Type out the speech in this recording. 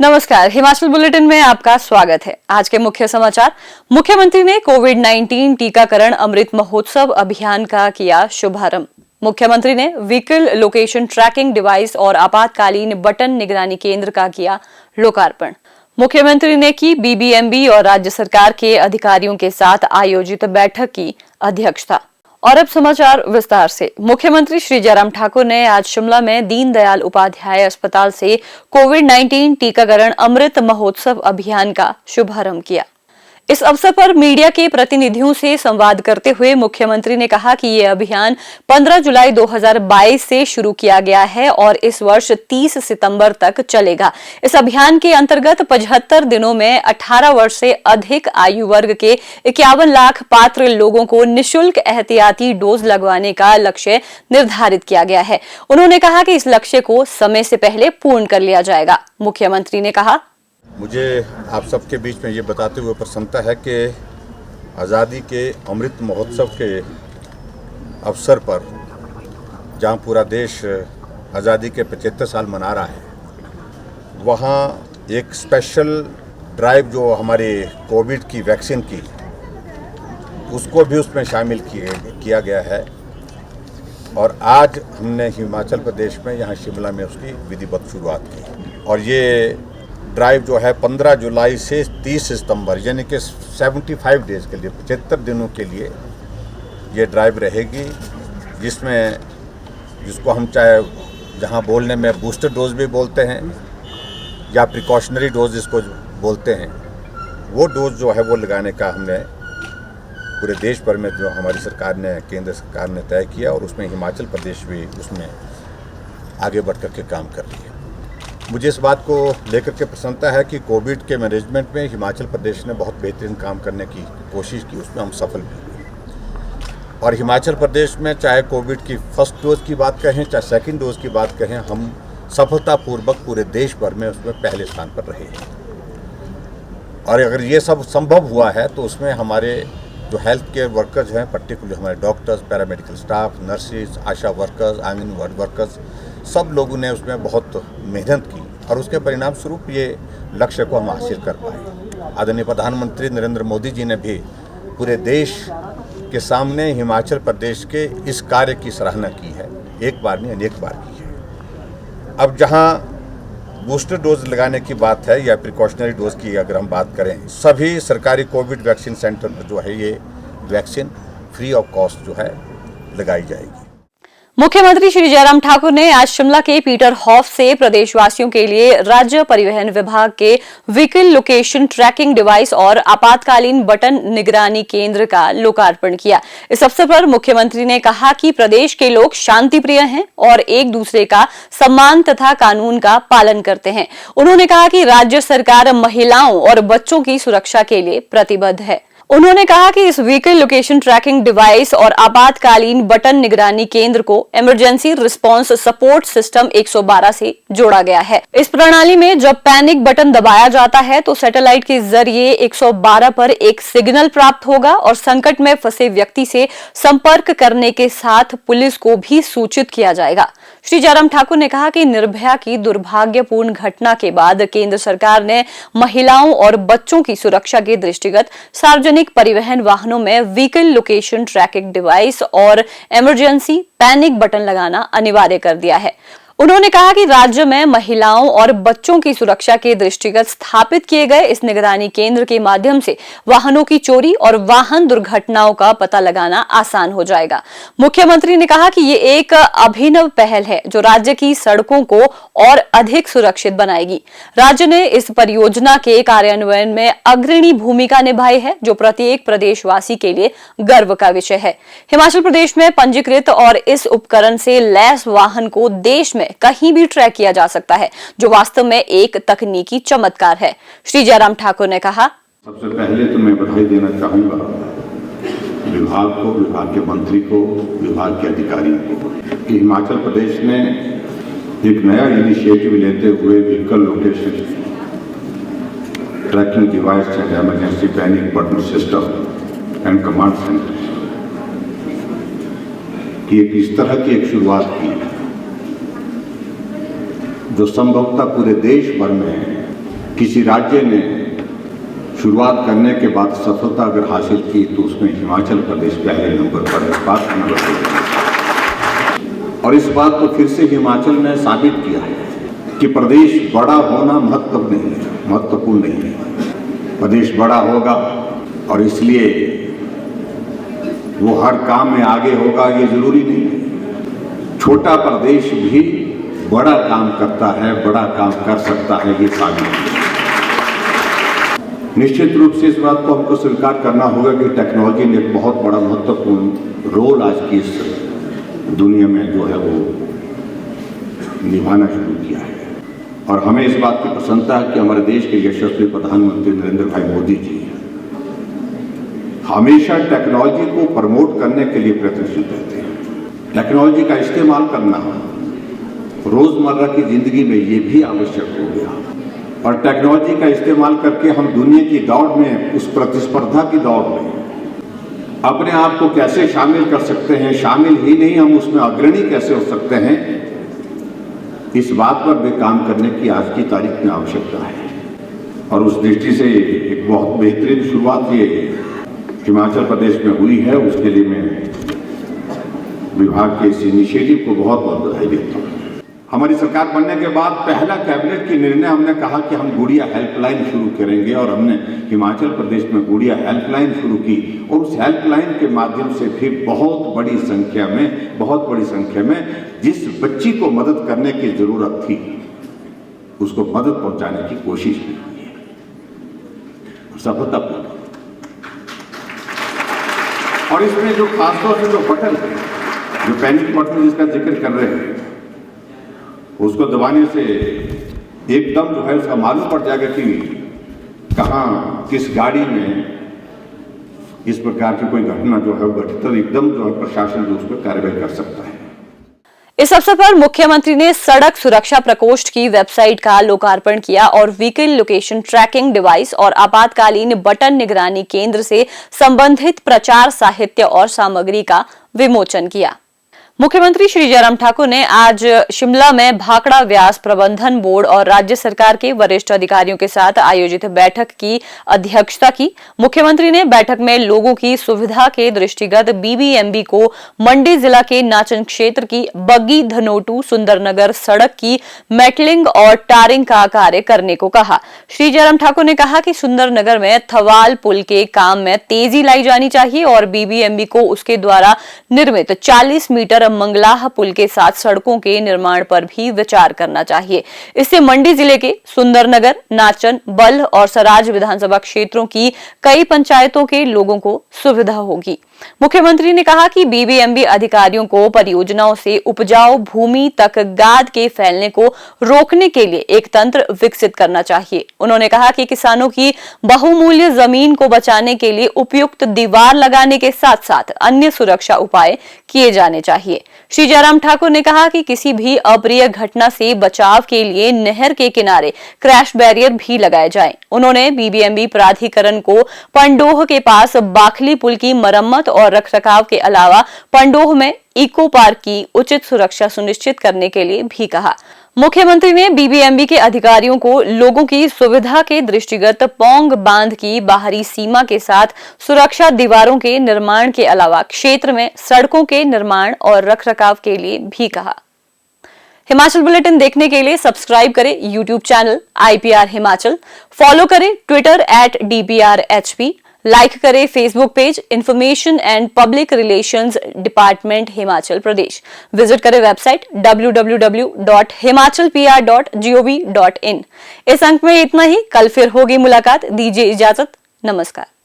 नमस्कार, हिमाचल बुलेटिन में आपका स्वागत है। आज के मुख्य समाचार। मुख्यमंत्री ने कोविड-19 टीकाकरण अमृत महोत्सव अभियान का किया शुभारंभ। मुख्यमंत्री ने व्हीकल लोकेशन ट्रैकिंग डिवाइस और आपातकालीन बटन निगरानी केंद्र का किया लोकार्पण। मुख्यमंत्री ने की बीबीएमबी और राज्य सरकार के अधिकारियों के साथ आयोजित बैठक की अध्यक्षता। और अब समाचार विस्तार से। मुख्यमंत्री श्री जयराम ठाकुर ने आज शिमला में दीनदयाल उपाध्याय अस्पताल से कोविड-19 टीकाकरण अमृत महोत्सव अभियान का शुभारंभ किया। इस अवसर पर मीडिया के प्रतिनिधियों से संवाद करते हुए मुख्यमंत्री ने कहा कि ये अभियान 15 जुलाई 2022 से शुरू किया गया है और इस वर्ष 30 सितंबर तक चलेगा। इस अभियान के अंतर्गत 75 दिनों में 18 वर्ष से अधिक आयु वर्ग के 51 लाख पात्र लोगों को निःशुल्क एहतियाती डोज लगवाने का लक्ष्य निर्धारित किया गया है। उन्होंने कहा कि इस लक्ष्य को समय से पहले पूर्ण कर लिया जाएगा। मुख्यमंत्री ने कहा, मुझे आप सबके बीच में ये बताते हुए प्रसन्नता है कि आज़ादी के अमृत महोत्सव के अवसर पर जहाँ पूरा देश आज़ादी के 75 साल मना रहा है, वहाँ एक स्पेशल ड्राइव जो हमारे कोविड की वैक्सीन की, उसको भी उसमें शामिल किया गया है। और आज हमने हिमाचल प्रदेश में यहाँ शिमला में उसकी विधिवत शुरुआत की। और ये ड्राइव जो है 15 जुलाई से 30 सितंबर यानी कि 75 डेज के लिए, 75 दिनों के लिए ये ड्राइव रहेगी, जिसको हम चाहे जहाँ बोलने में बूस्टर डोज भी बोलते हैं या प्रिकॉशनरी डोज जिसको बोलते हैं, वो डोज जो है वो लगाने का हमने पूरे देश भर में जो हमारी सरकार ने, केंद्र सरकार ने तय किया और उसमें हिमाचल प्रदेश भी उसमें आगे बढ़ कर के काम कर रही है। मुझे इस बात को लेकर के प्रसन्नता है कि कोविड के मैनेजमेंट में हिमाचल प्रदेश ने बहुत बेहतरीन काम करने की कोशिश की, उसमें हम सफल भी हुए। और हिमाचल प्रदेश में चाहे कोविड की फर्स्ट डोज की बात कहें, चाहे सेकंड डोज की बात कहें, हम सफलतापूर्वक पूरे देश भर में उसमें पहले स्थान पर रहे हैं। और अगर ये सब संभव हुआ है तो उसमें हमारे जो हेल्थ केयर वर्कर्स हैं, पर्टिकुलर हमारे डॉक्टर्स, पैरामेडिकल स्टाफ, नर्सेज, आशा वर्कर्स, आंगनवाड़ी वर्कर्स, सब लोगों ने उसमें बहुत मेहनत की और उसके परिणाम स्वरूप ये लक्ष्य को हम हासिल कर पाए। आदरणीय प्रधानमंत्री नरेंद्र मोदी जी ने भी पूरे देश के सामने हिमाचल प्रदेश के इस कार्य की सराहना की है, एक बार नहीं अनेक बार की है। अब जहां बूस्टर डोज लगाने की बात है या प्रिकॉशनरी डोज की अगर हम बात करें, सभी सरकारी कोविड वैक्सीन सेंटर पर जो है ये वैक्सीन फ्री ऑफ कॉस्ट जो है लगाई जाएगी। मुख्यमंत्री श्री जयराम ठाकुर ने आज शिमला के पीटर हॉफ से प्रदेशवासियों के लिए राज्य परिवहन विभाग के व्हीकल लोकेशन ट्रैकिंग डिवाइस और आपातकालीन बटन निगरानी केंद्र का लोकार्पण किया। इस अवसर पर मुख्यमंत्री ने कहा कि प्रदेश के लोग शांति प्रिय हैं और एक दूसरे का सम्मान तथा कानून का पालन करते हैं। उन्होंने कहा कि राज्य सरकार महिलाओं और बच्चों की सुरक्षा के लिए प्रतिबद्ध है। उन्होंने कहा कि इस व्हीकल लोकेशन ट्रैकिंग डिवाइस और आपातकालीन बटन निगरानी केंद्र को इमरजेंसी रिस्पांस सपोर्ट सिस्टम 112 से जोड़ा गया है। इस प्रणाली में जब पैनिक बटन दबाया जाता है तो सैटेलाइट के जरिए 112 पर एक सिग्नल प्राप्त होगा और संकट में फंसे व्यक्ति से संपर्क करने के साथ पुलिस को भी सूचित किया जाएगा। श्री जयराम ठाकुर ने कहा कि निर्भया की दुर्भाग्यपूर्ण घटना के बाद केंद्र सरकार ने महिलाओं और बच्चों की सुरक्षा के दृष्टिगत सार्वजनिक परिवहन वाहनों में व्हीकल लोकेशन ट्रैकिंग डिवाइस और इमरजेंसी पैनिक बटन लगाना अनिवार्य कर दिया है। उन्होंने कहा कि राज्य में महिलाओं और बच्चों की सुरक्षा के दृष्टिगत स्थापित किए गए इस निगरानी केंद्र के माध्यम से वाहनों की चोरी और वाहन दुर्घटनाओं का पता लगाना आसान हो जाएगा। मुख्यमंत्री ने कहा कि ये एक अभिनव पहल है जो राज्य की सड़कों को और अधिक सुरक्षित बनाएगी। राज्य ने इस परियोजना के कार्यान्वयन में अग्रणी भूमिका निभाई है, जो प्रत्येक प्रदेशवासी के लिए गर्व का विषय है। हिमाचल प्रदेश में पंजीकृत और इस उपकरण से लैस वाहन को देश में कहीं भी ट्रैक किया जा सकता है, जो वास्तव में एक तकनीकी चमत्कार है। श्री जयराम ठाकुर ने कहा, सबसे पहले तो मैं बधाई देना चाहूंगा विभाग को, विभाग के मंत्री को, विभाग के अधिकारियों को कि हिमाचल प्रदेश ने एक नया इनिशिएटिव लेते हुए vehicle location tracking device and emergency panic button system and command centre की एक इस तरह की एक शुरुआत की जो संभवतः पूरे देश भर में किसी राज्य ने शुरुआत करने के बाद सफलता अगर हासिल की तो उसमें हिमाचल प्रदेश पहले नंबर पर है, बात नंबर पर। और इस बात को फिर से हिमाचल ने साबित किया है कि प्रदेश बड़ा होना महत्वपूर्ण नहीं है। प्रदेश बड़ा होगा और इसलिए वो हर काम में आगे होगा ये जरूरी नहीं है। छोटा प्रदेश भी बड़ा काम करता है, बड़ा काम कर सकता है, ये साबित है। निश्चित रूप से इस बात को हमको स्वीकार करना होगा कि टेक्नोलॉजी ने एक बहुत बड़ा महत्वपूर्ण रोल आज की इस दुनिया में जो है वो निभाना शुरू किया है। और हमें इस बात की प्रसन्नता है कि हमारे देश के यशस्वी प्रधानमंत्री नरेंद्र भाई मोदी जी हमेशा टेक्नोलॉजी को प्रमोट करने के लिए प्रयत्नशील रहते हैं। टेक्नोलॉजी का इस्तेमाल करना रोजमर्रा की जिंदगी में ये भी आवश्यक हो गया और टेक्नोलॉजी का इस्तेमाल करके हम दुनिया की दौड़ में, उस प्रतिस्पर्धा की दौड़ में अपने आप को कैसे शामिल कर सकते हैं, शामिल ही नहीं हम उसमें अग्रणी कैसे हो सकते हैं, इस बात पर भी काम करने की आज की तारीख में आवश्यकता है। और उस दृष्टि से एक बहुत बेहतरीन शुरुआत ये हिमाचल प्रदेश में हुई है, उसके लिए मैं विभाग के इस इनिशिएटिव को बहुत बहुत बधाई देता हूँ। हमारी सरकार बनने के बाद पहला कैबिनेट की निर्णय हमने कहा कि हम गुड़िया हेल्पलाइन शुरू करेंगे और हमने हिमाचल प्रदेश में गुड़िया हेल्पलाइन शुरू की और उस हेल्पलाइन के माध्यम से भी बहुत बड़ी संख्या में जिस बच्ची को मदद करने की जरूरत थी उसको मदद पहुंचाने की कोशिश भी की है, सफलतापूर्वक। और इसमें जो खासतौर से जो बटन है, जो पैनिक बटन जिसका जिक्र कर रहे हैं, उसको दबाने से एकदम जो है उसका मालूम पड़ जाएगा कि कहाँ किस गाड़ी में इस प्रकार की कोई घटना जो है घटित, तो एकदम जो है प्रशासन जो उस पर कार्रवाई कर सकता है। इस अवसर पर मुख्यमंत्री ने सड़क सुरक्षा प्रकोष्ठ की वेबसाइट का लोकार्पण किया और व्हीकल लोकेशन ट्रैकिंग डिवाइस और आपातकालीन बटन निगरानी केंद्र से संबंधित प्रचार साहित्य और सामग्री का विमोचन किया। मुख्यमंत्री श्री जयराम ठाकुर ने आज शिमला में भाखड़ा व्यास प्रबंधन बोर्ड और राज्य सरकार के वरिष्ठ अधिकारियों के साथ आयोजित बैठक की अध्यक्षता की। मुख्यमंत्री ने बैठक में लोगों की सुविधा के दृष्टिगत बीबीएमबी को मंडी जिला के नाचन क्षेत्र की बग्गी धनोटू सुंदरनगर सड़क की मेटलिंग और टारिंग का कार्य करने को कहा। श्री जयराम ठाकुर ने कहा कि सुंदरनगर में थवाल पुल के काम में तेजी लाई जानी चाहिए और बीबीएमबी को उसके द्वारा निर्मित 40 मीटर मंगलाह पुल के साथ सड़कों के निर्माण पर भी विचार करना चाहिए। इससे मंडी जिले के सुंदरनगर, नाचन, बल्ह और सराज विधानसभा क्षेत्रों की कई पंचायतों के लोगों को सुविधा होगी। मुख्यमंत्री ने कहा कि बीबीएमबी अधिकारियों को परियोजनाओं से उपजाऊ भूमि तक गाद के फैलने को रोकने के लिए एक तंत्र विकसित करना चाहिए। उन्होंने कहा कि किसानों की बहुमूल्य जमीन को बचाने के लिए उपयुक्त दीवार लगाने के साथ साथ अन्य सुरक्षा उपाय किए जाने चाहिए। श्री जयराम ठाकुर ने कहा कि किसी भी अप्रिय घटना से बचाव के लिए नहर के किनारे क्रैश बैरियर भी लगाए जाएं। उन्होंने बीबीएमबी प्राधिकरण को पंडोह के पास बाखली पुल की मरम्मत और रखरखाव के अलावा पंडोह में इको पार्क की उचित सुरक्षा सुनिश्चित करने के लिए भी कहा। मुख्यमंत्री ने बीबीएमबी के अधिकारियों को लोगों की सुविधा के दृष्टिगत पौंग बांध की बाहरी सीमा के साथ सुरक्षा दीवारों के निर्माण के अलावा क्षेत्र में सड़कों के निर्माण और रखरखाव के लिए भी कहा। हिमाचल बुलेटिन देखने के लिए सब्सक्राइब करें YouTube channel IPR Himachal, follow करें ट्विटर @DPRHP, लाइक करें Facebook page information and public relations department Himachal Pradesh, visit करें वेबसाइट www.himachalpr.gov.in। इस अंक में इतना ही, कल फिर होगी मुलाकात। दीजिए इजाजत, नमस्कार।